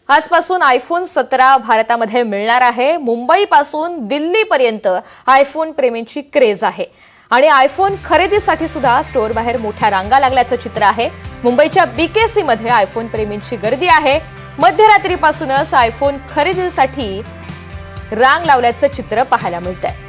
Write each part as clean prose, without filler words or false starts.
आजपासून आयफोन 17 भारतामध्ये मिळणार आहे। मुंबईपासून दिल्लीपर्यंत आयफोन प्रेमींची क्रेज आहे आणि आयफोन खरेदीसाठी सुद्धा स्टोअर बाहेर मोठ्या रांगा लागल्याचं चित्र आहे। मुंबईच्या बीकेसी मध्ये आयफोन प्रेमींची गर्दी आहे। मध्यरात्रीपासूनच आयफोन खरेदीसाठी रांग लावल्याचं चित्र पाहायला मिळतंय।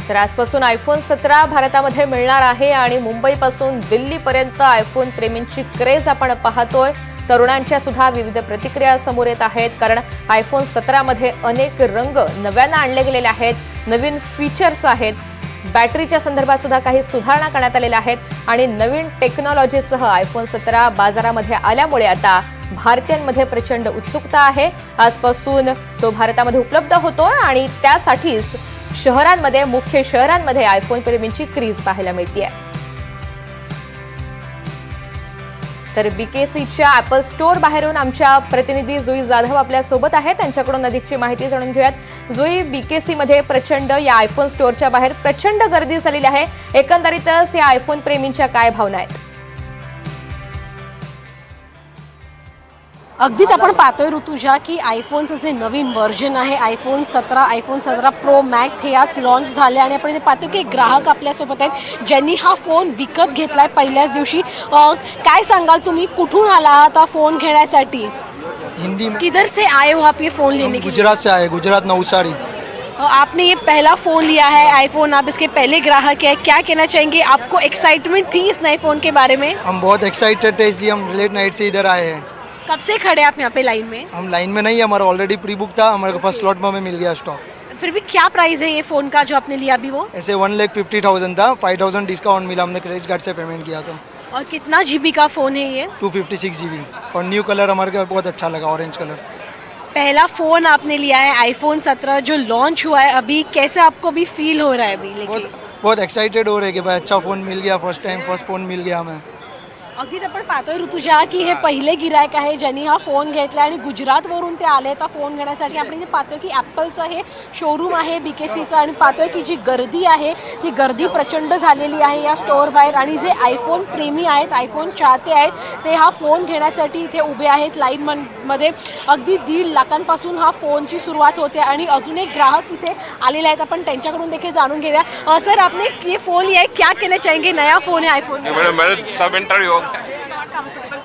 तर आजपासून आयफोन 17 भारतामध्ये मिळणार आहे आणि मुंबईपासून दिल्लीपर्यंत आयफोन प्रेमींची क्रेज आपण पाहतोय। तरुणांच्या सुद्धा विविध प्रतिक्रिया समोर येत आहेत, कारण आयफोन 17 मध्ये अनेक रंग नव्याने आणले गेलेले आहेत, नवीन फीचर्स आहेत, बॅटरीच्या संदर्भात सुद्धा काही सुधारणा करण्यात आलेल्या आहेत आणि नवीन टेक्नॉलॉजीसह आयफोन 17 बाजारामध्ये आल्यामुळे आता भारतीयांमध्ये प्रचंड उत्सुकता आहे। आजपासून तो भारतामध्ये उपलब्ध होतोय आणि त्यासाठीच शहरांमध्ये, मुख्य शहरांमध्ये आयफोन प्रेमींची क्रेज पाहायला मिळते। तर बीकेसीच्या ॲपल स्टोअर बाहेरून आमच्या प्रतिनिधी जुई जाधव आपल्या सोबत आहेत, त्यांच्याकडून अधिकची माहिती जाणून घेऊयात। जुई, बीकेसी मध्ये प्रचंड या आयफोन स्टोअरच्या बाहेर प्रचंड गर्दी झालेली आहे। एकंदरीतच या आयफोन प्रेमींच्या काय भावना आहेत? अगदीच आपण पाहतोय ऋतुजा की आयफोनचं जे नवीन व्हर्जन आहे आयफोन 17 प्रो मॅक्स हे आज लॉन्च झाले आणि आपण पाहतो की ग्राहक आपल्यासोबत आहेत ज्यांनी हा फोन विकत घेतलाय पहिल्याच दिवशी। काय सांगाल तुम्ही, कुठून आला आहात हा फोन घेण्यासाठी? हिंदी में। किधर से आए हो आप ये फोन लेने के लिए? गुजरात से आए, गुजरात नवसारी। आपने ये पहला फोन लिया है आईफोन, आप इसके पहले ग्राहक है, क्या कहना चाहेंगे? आपको एक्साइटमेंट थी इस नए फोन के बारे में? हम बहुत एक्साइटेड थे, इसलिए हम लेट नाइट से इधर आए हैं। कब से खड़े आप यहाँ पे लाइन में? हम लाइन में नहीं है, हमारा ऑलरेडी प्री बुक था, हमारे को फर्स्ट स्लॉट में हमें मिल गया स्टॉक। फिर भी क्या प्राइस है ये फोन का जो आपने लिया अभी वो? ऐसे 1,50,000 था, 5,000 डिस्काउंट मिला, हमने क्रेडिट कार्ड से पेमेंट किया था। और कितना जीबी का फोन है ये? 256 GB और न्यू कलर हमारे को बहुत अच्छा लगा, ऑरेंज कलर। पहला फोन आपने लिया है आईफोन 17 जो लॉन्च हुआ है अभी, कैसे आपको भी फील हो रहा है अभी लेके? बहुत एक्साइटेड हो रहे कि भाई अच्छा फ़ोन मिल गया, फर्स्ट टाइम फर्स्ट फ़ोन मिल गया हमें। अगदीच आपण पाहतोय ऋतुजा की हे पहिले गिरायक आहे ज्यांनी हा फोन घेतला आणि गुजरातवरून ते आले हा फोन घेण्यासाठी। आपण जे पाहतोय की ॲपलचं हे शोरूम आहे बीकेसीचं आणि पाहतोय की जी गर्दी आहे ती गर्दी प्रचंड झालेली आहे या स्टोअर बाहेर आणि जे आयफोन प्रेमी आहेत, आयफोन चाहते आहेत ते हा फोन घेण्यासाठी इथे उभे आहेत लाईनमध्ये। अगदी 1.5 लाखांपासून हा फोनची सुरुवात होते आणि अजून एक ग्राहक इथे आलेले आहेत, आपण त्यांच्याकडून देखील जाणून घेऊया। सर, आपने ये फोन लिया है, क्या कहना चाहेंगे? नया फोन है आयफोन।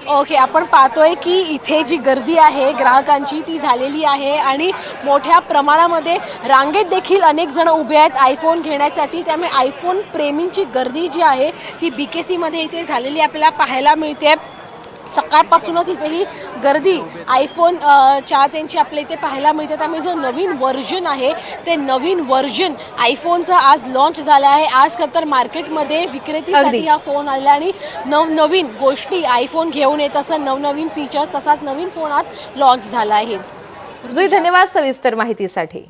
ओके, आपण पाहतोय की इथे जी गर्दी आहे ग्राहकांची ती झालेली आहे आणि मोठ्या प्रमाणामध्ये रांगेत देखील अनेक जण उभे आहेत आयफोन घेण्यासाठी। त्यामुळे आयफोन प्रेमींची गर्दी जी आहे ती बीकेसीमध्ये इथे झालेली आपल्याला पाहायला मिळते। सकाळपासूनच इथे ही गर्दी आयफोन चाहत्यांची आपल्या इथे पाहायला मिळते। त्यामुळे जो नवीन व्हर्जन आहे ते नवीन व्हर्जन आयफोनचा आज लॉन्च झाला आहे। आज तर मार्केटमध्ये विक्रेतीसाठी हा फोन आला आणि नवनवीन गोष्टी आयफोन घेऊन येत असं नवनवीन फीचर्स, तसाच नवीन फोन आज लॉन्च झाला आहे। जुई, धन्यवाद सविस्तर माहितीसाठी।